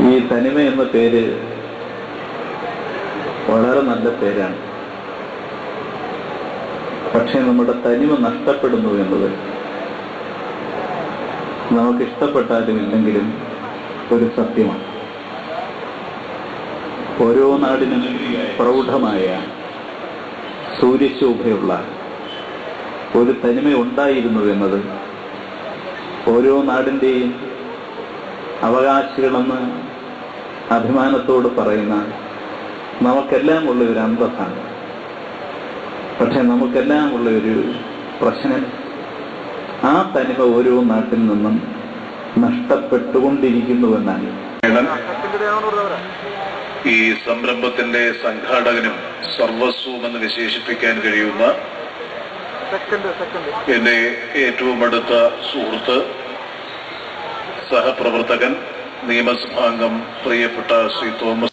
ഈ തനിമ എന്ന പേര് വളരെ നല്ല പേരാണ്. പക്ഷെ നമ്മുടെ തനിമ നഷ്ടപ്പെടുന്നു എന്നത് നമുക്കിഷ്ടപ്പെട്ടാലും ഇല്ലെങ്കിലും ഒരു സത്യമാണ്. ഓരോ നാടിനും പ്രൗഢമായ സൂര്യശോഭയുള്ള ഒരു തനിമ ഉണ്ടായിരുന്നു എന്നത് ഓരോ നാടിൻ്റെയും അവകാശികളെന്ന് അഭിമാനത്തോട് പറയുന്ന നമുക്കെല്ലാം ഉള്ള ഒരു അന്തസ്സാണ്. പക്ഷെ നമുക്കെല്ലാം ഉള്ള ഒരു പ്രശ്നം, ആ തനിമ ഓരോ നാട്ടിൽ നിന്നും നഷ്ടപ്പെട്ടുകൊണ്ടിരിക്കുന്നുവെന്നാണ്. ഈ സംരംഭത്തിന്റെ സംഘാടകനും സർവസ്വമെന്ന് വിശേഷിപ്പിക്കാൻ കഴിയുന്ന എന്റെ ഏറ്റവും അടുത്ത സുഹൃത്ത്, സഹപ്രവർത്തകൻ, നിയമസഭാംഗം പ്രിയപ്പെട്ട ശ്രീ തോമസ്